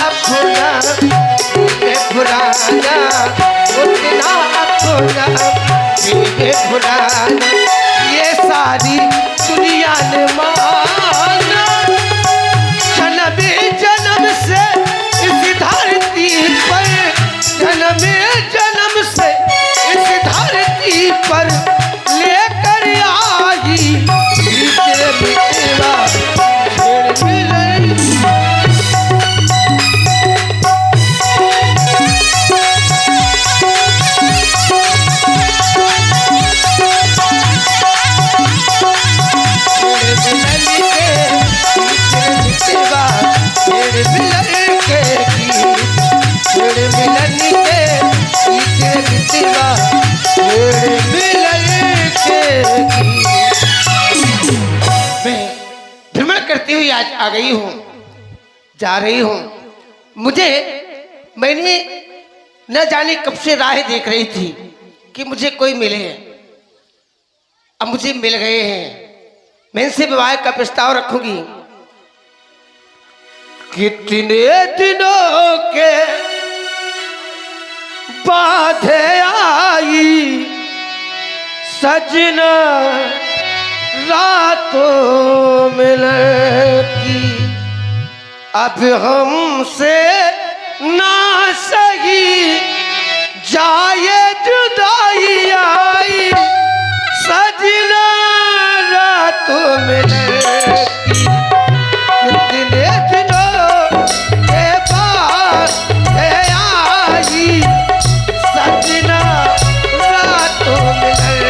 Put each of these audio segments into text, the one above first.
अपना भुलाना, उतना अपना भुलाना, ये सारी दुनिया ने माना। जन्म जन्म से इस धरती पर, जन्म से इस धरती पर लेकर आई तेरे मित्रवा छेड़ मिलन। करती हुई आज आ गई हूँ, जा रही हूँ। मैंने न जाने कब से राह देख रही थी कि मुझे कोई मिले, अब मुझे मिल गए हैं। मैं इनसे विवाह का प्रस्ताव रखूंगी। कितने दिनों के बाद आई सजना रातों में लड़की, अब हमसे ना सही जाए जुदाई आई सजना रातों में लड़की। कितने दिनों के बाद आई सजना रातों में लड़की।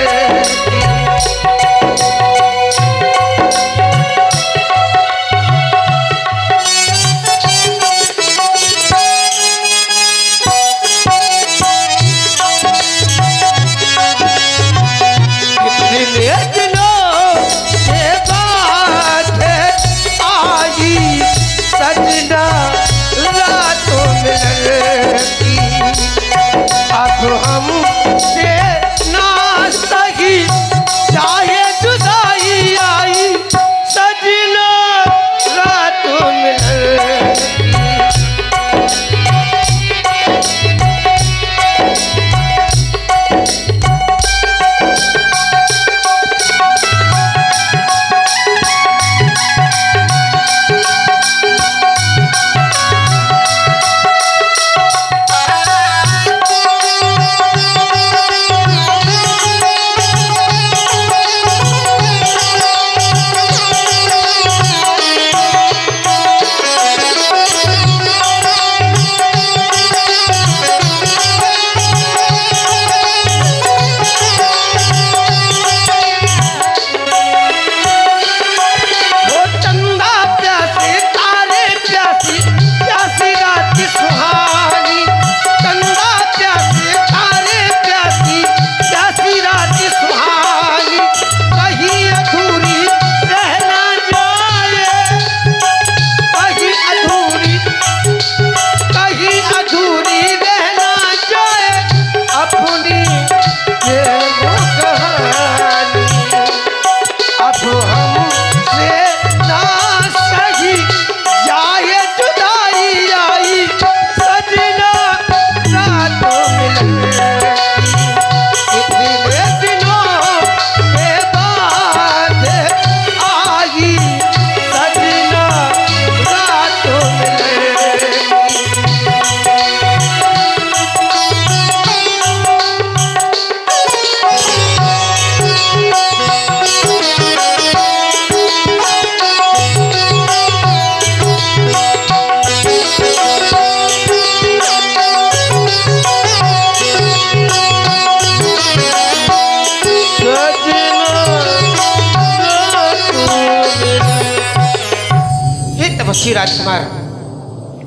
तपस्वी राजकुमार,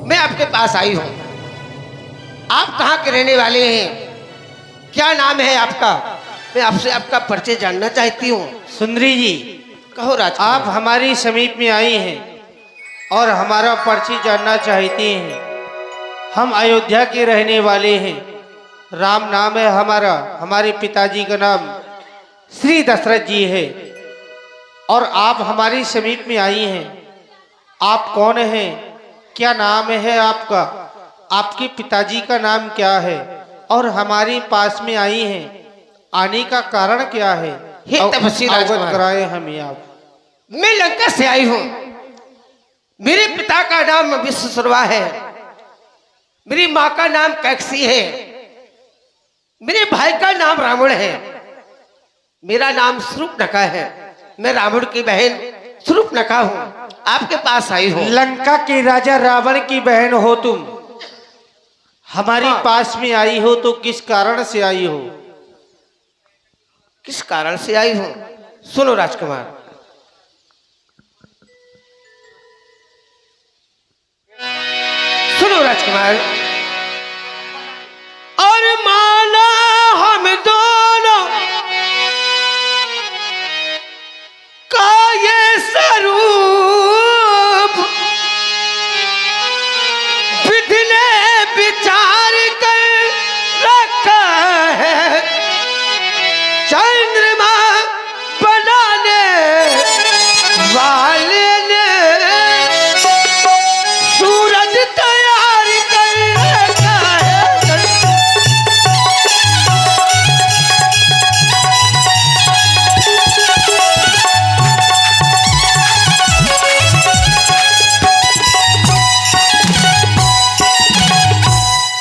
मैं आपके पास आई हूँ। आप कहाँ के रहने वाले हैं? क्या नाम है आपका? मैं आपसे आपका परिचय जानना चाहती हूँ। सुंदरी जी, कहो राजकुमार। आप हमारी समीप में आई हैं और हमारा परिचय जानना चाहती हैं। हम अयोध्या के रहने वाले हैं। राम नाम है हमारा। हमारे पिताजी का नाम श्री दशरथ जी है और आप हमारी समीप में आई हैं। आप कौन हैं? क्या नाम है आपका? आपके पिताजी का नाम क्या है? और हमारे पास में आई हैं, आने का कारण क्या है? हे तपस्वी अवगत राजकुमार, कराए हमें आप। मैं लंका से आई हूं। मेरे पिता का नाम विश्वसर्वा है, मेरी माँ का नाम कैकसी है, मेरे भाई का नाम रावण है, मेरा नाम शूर्पणखा है। मैं रावण की बहन शूर्पणखा हूँ, आपके पास आई हूँ। लंका के राजा रावण की बहन हो तुम, हमारे हाँ। पास में आई हो तो किस कारण से आई हो? किस कारण से आई हूँ? सुनो राजकुमार, सुनो राजकुमार। और माना हम दोनों का ये स्वरूप विधि ने विचार कर रखा है। चंद्रमा बनाने वाले ने सूरज तैयार कर रखा है।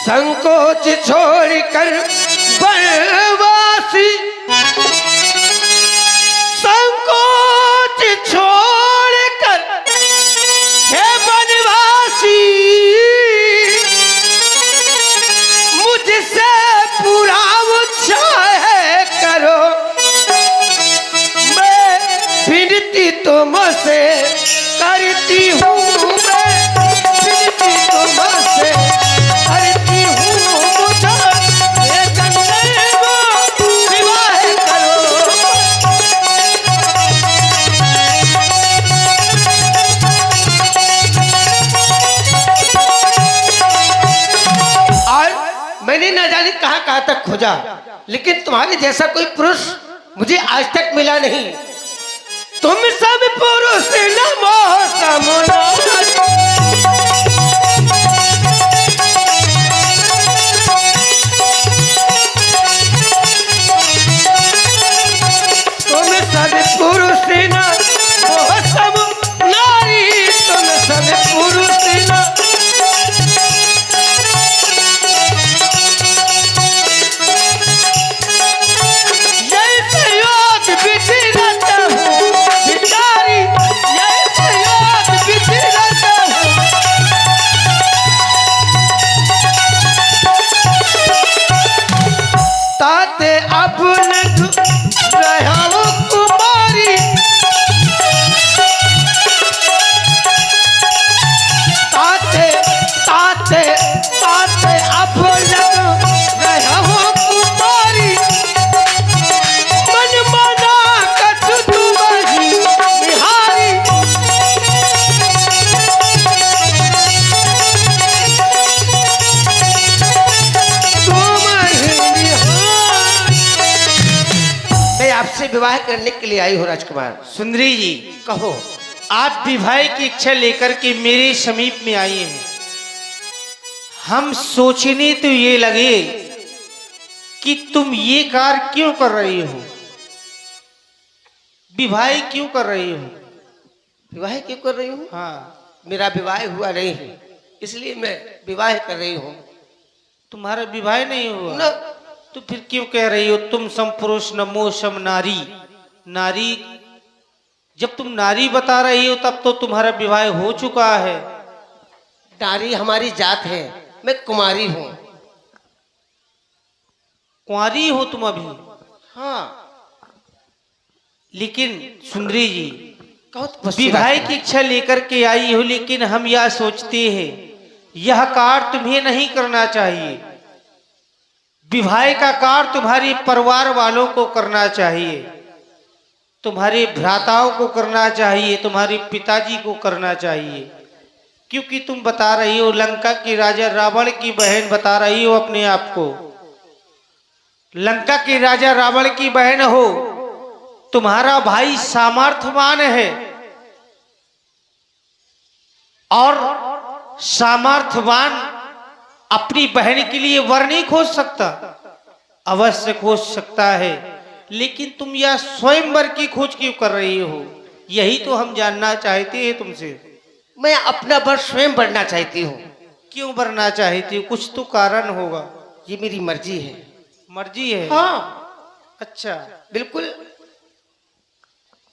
संकोच छोड़कर वनवासी, संकोच छोड़कर हे वनवासी, मुझसे पूरा चाहे करो। मैं विनती तुमसे करती हूँ, मैं विनती तुमसे करती हूँ, मुझे ये गंधर्व विवाह करो। और मैंने न जाने कहां कहां तक खोजा, लेकिन तुम्हारे जैसा कोई पुरुष मुझे आज तक मिला नहीं। तुम सब पुरुष नमो समना, तुम सब पुरुष नमो सम नारी, तुम सब पुरुष न अब कुमारी, ताते ताते ताते अब कुमारी, मन मना कछु तुम्हारी निहारी। मैं आपसे विवाह करने के लिए आई हूँ राजकुमार। सुंदरी जी, कहो। आप विवाह की इच्छा लेकर के मेरे समीप में आई हैं। हम सोचने तो ये लगे कि तुम ये कार्य क्यों कर रही हो, विवाह क्यों कर रही हो? विवाह क्यों कर रही हूँ? हाँ, मेरा विवाह हुआ नहीं है, इसलिए मैं विवाह कर रही हूँ। तुम्हारा विवाह नहीं हुआ न, तो फिर क्यों कह रही हो तुम सम पुरुष नमो सम नारी? नारी, जब तुम नारी बता रही हो तब तो तुम्हारा विवाह हो चुका है। नारी हमारी जात है, मैं कुमारी हूँ। कुंवारी हो तुम अभी? हाँ। लेकिन सुंदरी जी, कहो तो विवाह की इच्छा लेकर के आई हो, लेकिन हम यह सोचते हैं यह कार्य तुम्हें नहीं करना चाहिए। विवाह का कार्य तुम्हारे परिवार वालों को करना चाहिए, तुम्हारे भ्राताओं को करना चाहिए, तुम्हारे पिताजी को करना चाहिए। क्योंकि तुम बता रही हो लंका के राजा रावण की बहन बता रही हो अपने आप को, लंका के राजा रावण की बहन हो, तुम्हारा भाई सामर्थ्यवान है और सामर्थ्यवान अपनी बहन के लिए वर नहीं खोज सकता? अवश्य खोज सकता है, लेकिन तुम यह स्वयंवर की खोज क्यों कर रही हो? यही तो हम जानना चाहते हैं तुमसे। मैं अपना वर स्वयं बनना चाहती हूँ। क्यों बनना चाहती हो? कुछ तो कारण होगा। ये मेरी मर्जी है। मर्जी है? हाँ अच्छा, बिल्कुल।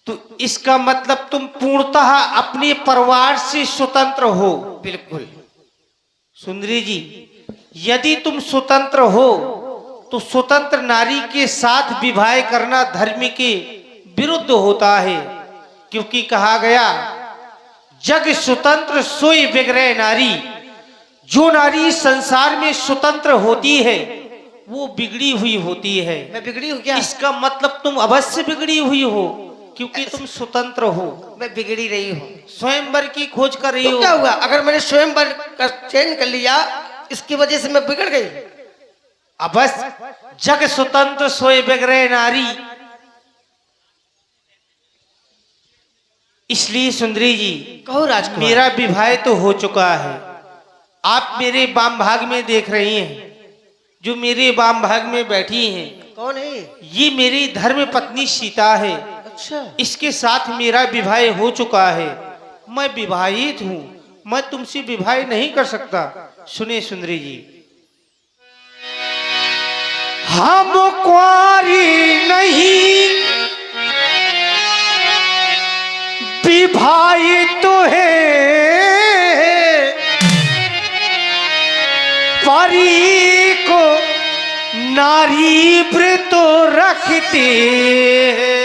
तो इसका मतलब तुम पूर्णतः अपने परिवार से स्वतंत्र हो? बिल्कुल। सुंदरी जी, यदि तुम स्वतंत्र हो तो स्वतंत्र नारी के साथ विवाह करना धर्म के विरुद्ध होता है, क्योंकि कहा गया जग स्वतंत्र सोई बिगड़े नारी। जो नारी संसार में स्वतंत्र होती है वो बिगड़ी हुई होती है। मैं बिगड़ी हूँ क्या? इसका मतलब तुम अवश्य बिगड़ी हुई हो, क्योंकि तुम स्वतंत्र हो। मैं बिगड़ी रही हूँ। स्वयंवर की खोज कर रही तो हो। क्या हुआ अगर मैंने स्वयंवर का चयन कर लिया, इसकी वजह से मैं बिगड़ गई? अवश्य, जग स्वतंत्र सोए बिगड़े नारी। इसलिए सुंदरी जी, कहो राजकुमार। मेरा विवाह तो हो चुका है। आप मेरे वाम भाग में देख रही हैं, जो मेरे वाम भाग में बैठी हैं, कौन है? ये मेरी धर्म पत्नी सीता है। अच्छा। इसके साथ मेरा विवाह हो चुका है। मैं विवाहित हूँ, मैं तुमसे विवाह नहीं कर सकता। सुने सुंदरी जी, हम कुंवारी नहीं विवाहित तो है, परी को नारी व्रत रखते हैं,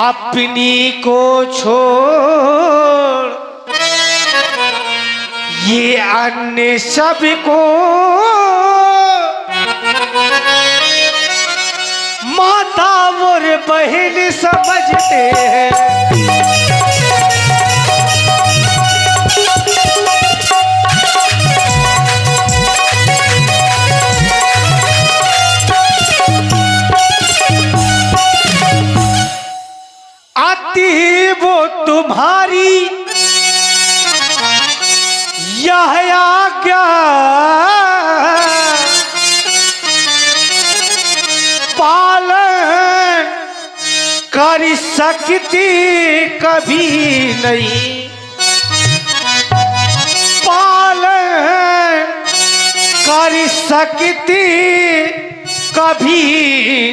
अपनी को छोड़ ये अन्य सबको माता और बहन समझते हैं। आती वो तुम्हारी यह आज्ञा, पालन कर सकती कभी नहीं, पालन कर सकती कभी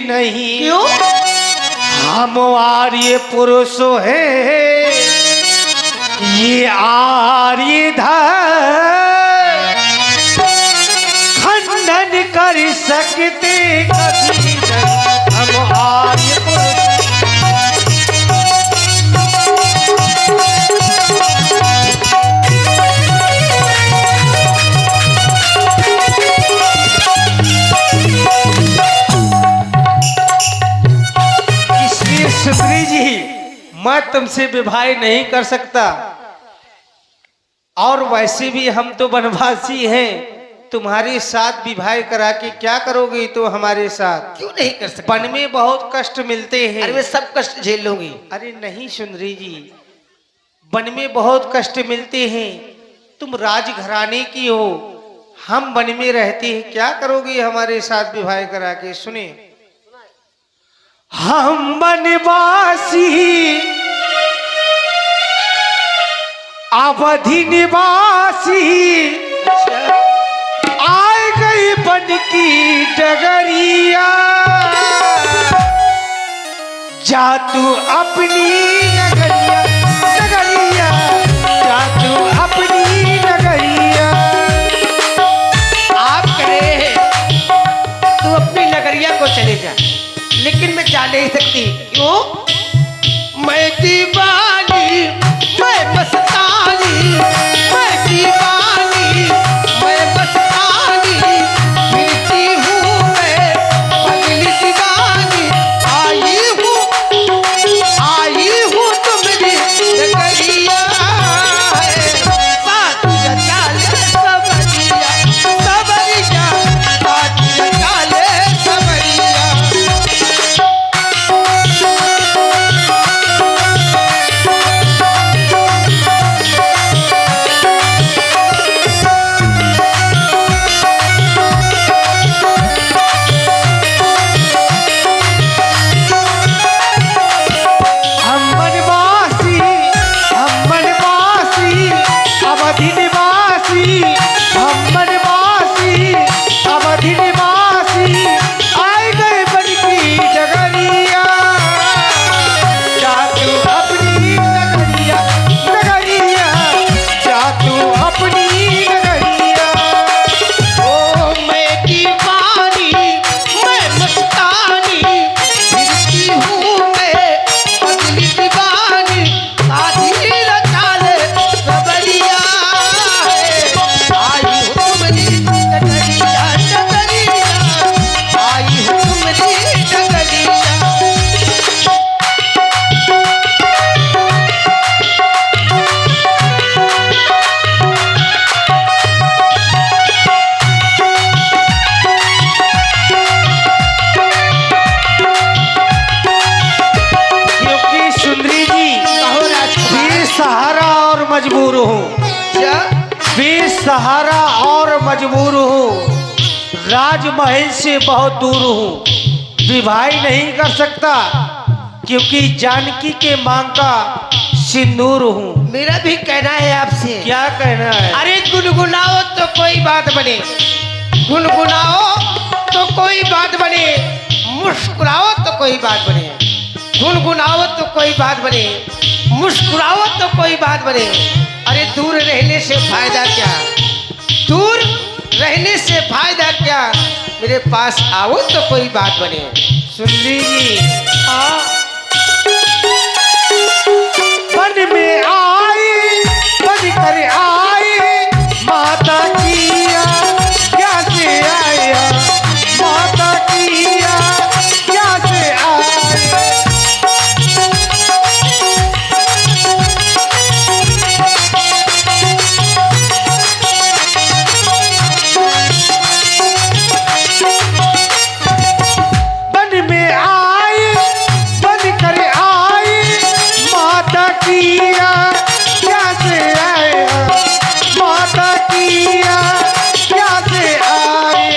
नहीं। क्यों? हम आर्य पुरुष है, ये आर्य धर्म खंडन कर सकते कभी नहीं। हम आर्य पुरुष। इसलिए सुंदरी जी, मैं तुमसे विवाह नहीं कर सकता, और वैसे भी हम तो वनवासी हैं। तुम्हारे साथ विवाह करा के क्या करोगे? तो हमारे साथ क्यों नहीं कर सकते? वन में बहुत कष्ट मिलते हैं। अरे मैं सब कष्ट झेल लूंगी। अरे नहीं सुंदरी जी, वन में बहुत कष्ट मिलते हैं। तुम राजघराने की हो, हम वन में रहते हैं, क्या करोगे हमारे साथ विवाह करा के? सुने, हम वनवासी अवधि निवासी, आए गई बन की डगरिया, जा तू अपनी नगरिया, नगरिया, जा तू अपनी नगरिया। आप कहे तू अपनी नगरिया को चले जा, लेकिन मैं जा नहीं सकती। क्यों? मैं दीवानी, मैं मस्तानी, मैं दीवानी, मैं मस्तानी, फिरती हूँ मैं पगली दीवानी। आई हूँ तुम्हारी नगरिया, साथ रचा ले सबरिया, सबरिया, साथ रचा ले सबरिया। मजबूर हूँ, क्या? बेसहारा और मजबूर हूँ, राजमहल से बहुत दूर हूँ, विवाह नहीं कर सकता क्योंकि जानकी के मांग का सिंदूर हूँ। मेरा भी कहना है आपसे। क्या कहना है? अरे गुनगुनाओ तो कोई बात बने, गुनगुनाओ तो कोई बात बने, मुस्कुराओ तो कोई बात बने। गुनगुनाओ तो कोई बात बने, मुस्कुराओ तो कोई बात बने। अरे दूर रहने से फायदा क्या, दूर रहने से फायदा क्या, मेरे पास आओ तो कोई बात बने। सुंदरी जी, बन में आई, बन कर आई, माता किया क्या से आया, माता किया क्या से आया। बन में आई, बन कर आई, माता किया क्या से आया, माता किया क्या से आए।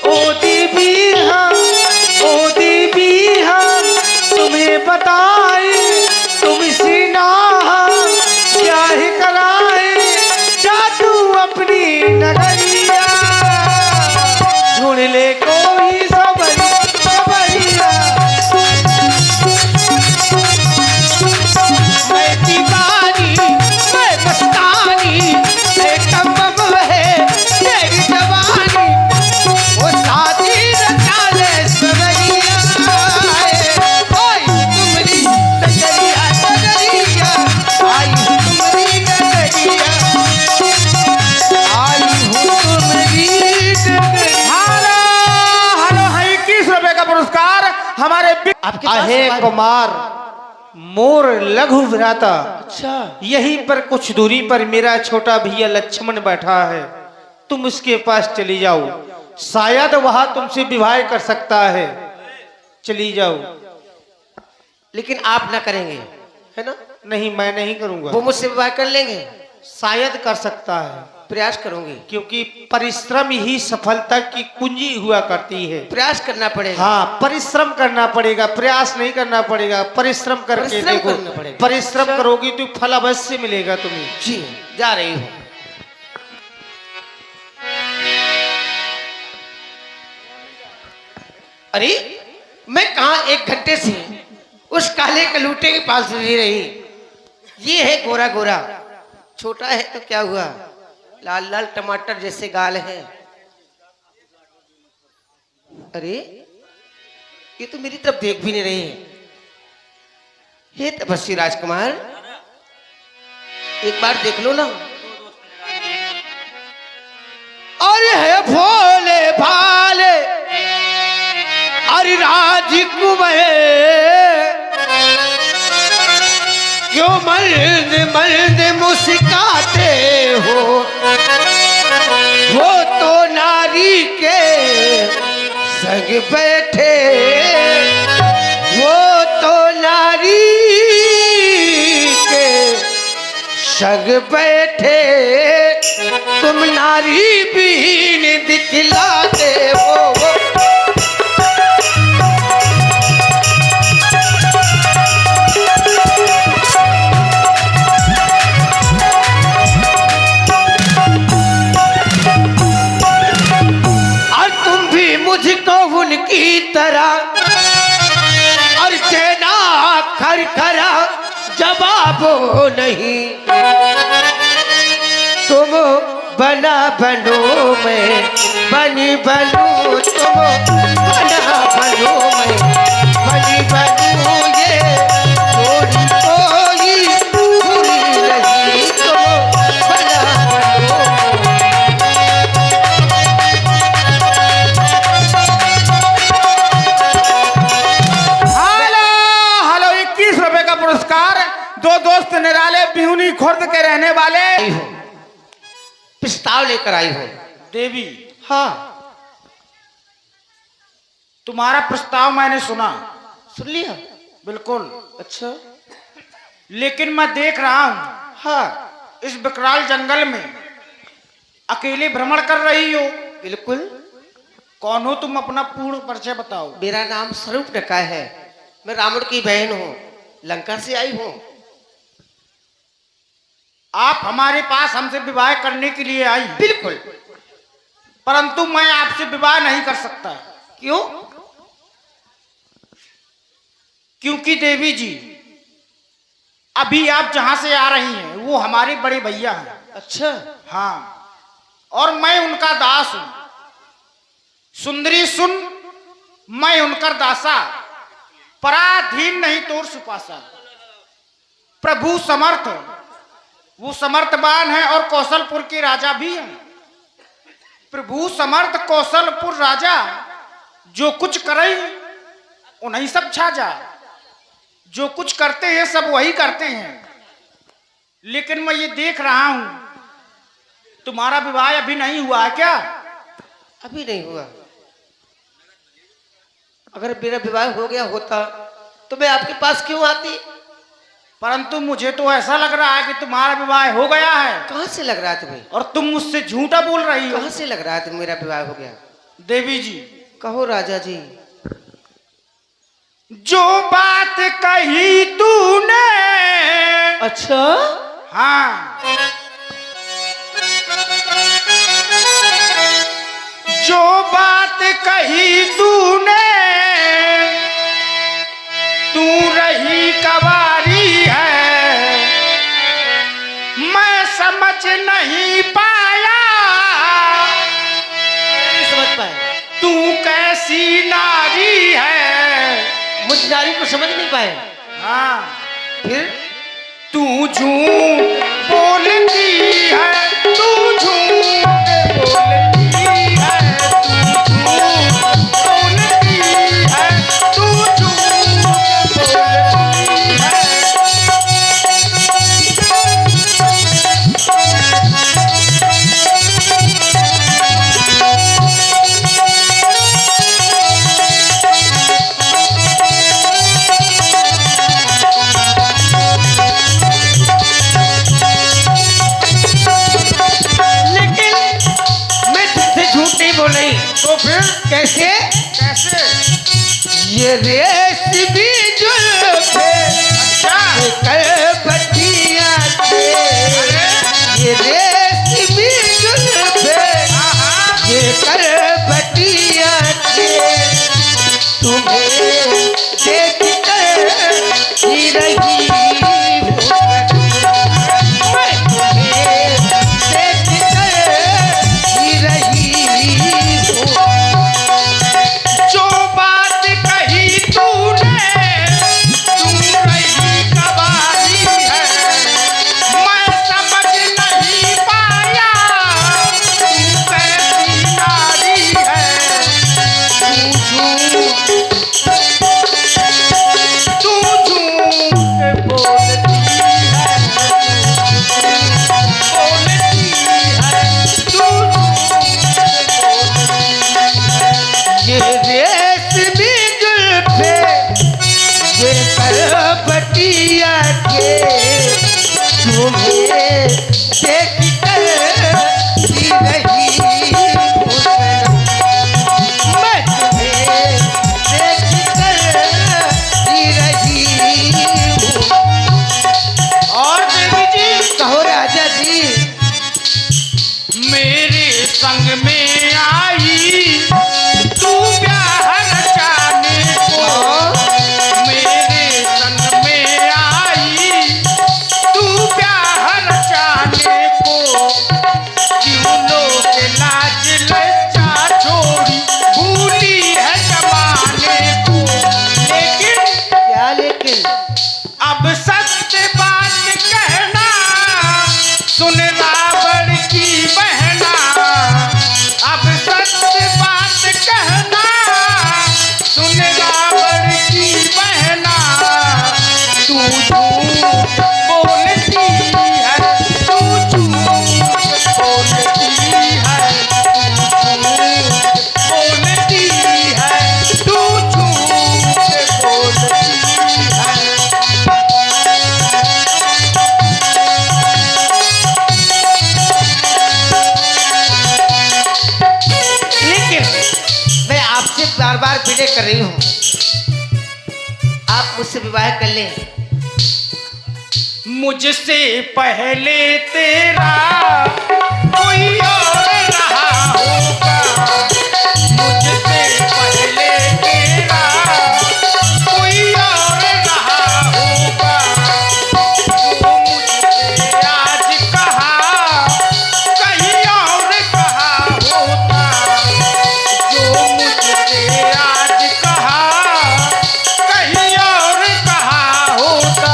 ओ देवी हम तुम्हें बताए, तुम सीना क्या ही कराए, जादू अपनी नगरिया, ढूंढ ले कोई सबरिया। मैं दीवानी, मैं मस्तानी, मैं कमबम है तेरी जवानी, वो शादी रचा ले सवरिया। ओए तुम्हारी नगरिया, नगरिया, आई हूँ तुम्हारी नगरिया, आई हूँ तुम्हारी नगरिया। हेलो हेलो है 21 रुपए का पुरस्कार हमारे आपके पास आहे हमारे- कुमार मोर लघु भ्राता। अच्छा, यहीं पर कुछ दूरी पर मेरा छोटा भैया लक्ष्मण बैठा है, तुम उसके पास चली जाओ, शायद वह तुमसे विवाह कर सकता है, चली जाओ। लेकिन आप ना करेंगे, है ना? नहीं, मैं नहीं करूंगा। वो मुझसे विवाह कर लेंगे? शायद कर सकता है, प्रयास करूंगी, क्योंकि परिश्रम ही सफलता की कुंजी हुआ करती है। प्रयास करना पड़ेगा। हाँ, परिश्रम करना पड़ेगा, प्रयास नहीं करना पड़ेगा, परिश्रम करके परिश्रम देखो। करना पड़ेगा। परिश्रम अच्छा। करोगी तो फल अवश्य मिलेगा तुम्हें। जी, जा रही हूँ। अरे मैं कहा 1 घंटे से उस काले कलूटे के पास रह रही। ये है गोरा गोरा, छोटा है तो क्या हुआ, लाल लाल टमाटर जैसे गाल है। अरे ये तो मेरी तरफ देख भी नहीं रही है। हे तपस्वी राजकुमार, एक बार देख लो ना। अरे है भोले भाले, अरे राजकुमार, क्यों मर्द मर्द मुस्काते हो, वो तो नारी के संग बैठे, वो तो नारी के संग बैठे, तुम नारी बीन दिखलाते हो। और तुम भी मुझको उनकी तरह, और देना खरखरा जवाब नहीं, तुम बना बनो मैं बनी बनूं, तुम बना बनो मैं बनी बनूं, ये जोड़ी कोई बुरी नहीं, तुम बना बनो। हेलो हेलो 21 रुपए का पुरस्कार, 2 दोस्त निराले बिहुनी खुर्द के रहने वाले। आई हूँ, प्रस्ताव लेकर आई हूँ। देवी, हाँ, तुम्हारा प्रस्ताव मैंने सुना, सुन लिया? बिल्कुल, अच्छा, लेकिन मैं देख रहा हूँ हाँ, इस विकराल जंगल में अकेले भ्रमण कर रही हो? बिल्कुल। कौन हो तुम? अपना पूर्ण परिचय बताओ। मेरा नाम स्वरूप रखा है। मैं रावण की बहन हूँ, लंका से आई हूँ। आप हमारे पास हमसे विवाह करने के लिए आई? बिल्कुल। परंतु मैं आपसे विवाह नहीं कर सकता। क्यों? क्योंकि देवी जी, अभी आप जहां से आ रही हैं वो हमारे बड़े भैया हैं। अच्छा। हाँ, और मैं उनका दास हूं। सुंदरी सुन, मैं उनका दासा, पराधीन नहीं तोर सुपासा। प्रभु समर्थ, वो समर्थवान है और कौशलपुर के राजा भी हैं। प्रभु समर्थ कौशलपुर राजा, जो कुछ करे उन्हीं सब छाजा। जो कुछ करते हैं सब वही करते हैं। लेकिन मैं ये देख रहा हूं, तुम्हारा विवाह अभी नहीं हुआ है क्या? अभी नहीं हुआ। अगर मेरा विवाह हो गया होता तो मैं आपके पास क्यों आती? परंतु मुझे तो ऐसा लग रहा है कि तुम्हारा विवाह हो गया है। कहां से लग रहा है तुम्हें? और तुम मुझसे झूठा बोल रही हो। कहां से लग रहा है तुम्हें मेरा विवाह हो गया? देवी जी, कहो राजा जी। जो बात कही तूने, अच्छा। हाँ, जो बात कही तूने, तू रही कवारी है, मैं समझ नहीं पाया। नहीं समझ पाए। तू कैसी नारी है। मुझ नारी को समझ नहीं पाए। हाँ, फिर? तू झूठ बोलती है, तू झूठ बोलती है, तू झूठ बोलती है, तू झूठ बोलती है। तो फिर कैसे? कैसे? ये रेशमी जुल्फे अच्छा, करवटिया थे, ये रेशमी जुल्फे ये करवटिया थे, तुम्हें देख कर ही रही हूँ, मैं तुम्हें देख कर ही रही हूँ। जो बात कही तूने, तू रही कवारी है, मैं समझ नहीं पाया। तू कैसी नारी है। तू झूठ बोलती है, बोलती है, तू ये रेशमी जुल्फे ये करवटिया के, तुम्हें देख कर ही रही हूँ सनम, मैं तुम्हें देख कर ही रही हूँ। और देवी जी, कहो राजा जी। मेरे संग में आई तू ब्याह रचाने को। मेरे संग में आई तू ब्याह रचाने को। क्यों लोग लाज लज्जा छोड़ी भूली है जमाने को। लेकिन क्या लेकिन? अब सत्य बात कहना, सुन रावण की बहना। अब सत्य बात कहना, सुन रावण की बहना। तू झूठ बोलती है, तू झूठ बोलती है, तू झूठ बोलती है, तू झूठ बोलती है। इसलिए कर रही हूँ, आप मुझसे विवाह कर लें। मुझसे पहले तेरा कोई और रहा होगा, मुझसे पहले तेरा कोई और रहा होगा, जो मुझसे आज कहा कहीं और कहा होता, जो मुझसे आज कहा कहीं और कहा होता।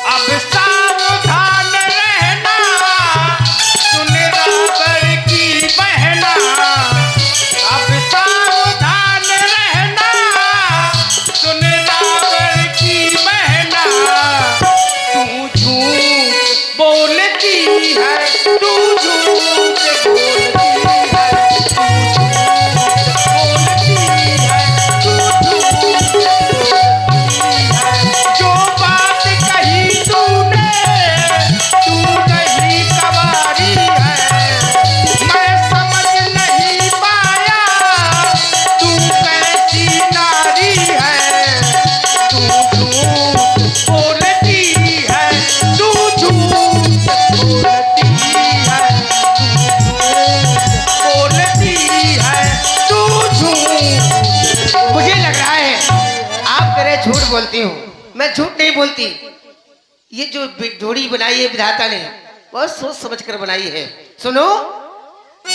अब सावधान रहना, सुन रावर की बहना, अब सावधान रहना, सुन रावर की बहना, तू झूठ बोलती है, तू झूठ बोलती है, तू झूठ बोलती है, तू झूठ बोलती है, जो बात कही तूने तू नहीं कवारी है, मैं समझ नहीं पाया तू कैसी नारी है, तू झूठ बोलती है, तू झूठ बोलती है, तू झूठ बोलती है, तू झूठ। मुझे लग रहा है आप कह रहे झूठ बोलती हूँ, मैं झूठ नहीं बोलती। ये जो जोड़ी बनाई है विधाता ने, बहुत सोच समझ कर बनाई है। सुनो,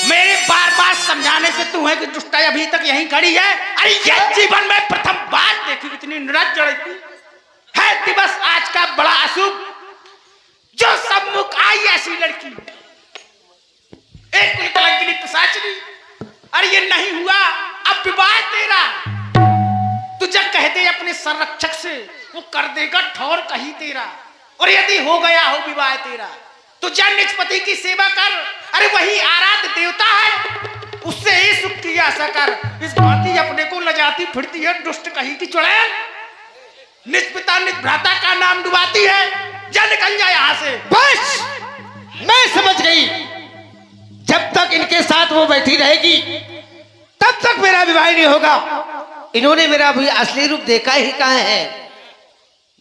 मेरे बार बार समझाने से तू है कि दुष्टाई अभी तक यहीं खड़ी है। अरे ये जीवन में प्रथम बार देखी कितनी निराश जड़ी है दिवस आज का बड़ा अशुभ, जो सम्मुख आई ऐसी लड़की एक कलंकिनी पिशाचिनी। अरे ये नहीं हुआ, अब विवाह तेरा तुझे कह दे अपने संरक्षक से, वो कर देगा ठौर कहीं तेरा। और यदि हो गया हो विवाह तेरा तो जा निज पति की सेवा कर, अरे वही आराध्य देवता है, उससे ही सुख की आशा कर। इस भांति अपने को लजाती फिरती है दुष्ट कहीं की चुड़ैल, निज पिता निज भ्राता का नाम डुबाती है। जा निकल जा यहाँ से। बस मैं समझ गई, जब तक इनके साथ वो बैठी रहेगी तब तक मेरा विवाह नहीं होगा। इन्होंने मेरा अभी असली रूप देखा ही कहाँ है।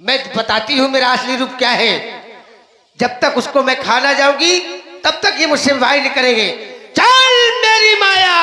मैं बताती हूँ मेरा असली रूप क्या है। जब तक उसको मैं खाना जाऊंगी तब तक ये मुझसे विवाह नहीं करेंगे। चल मेरी माया।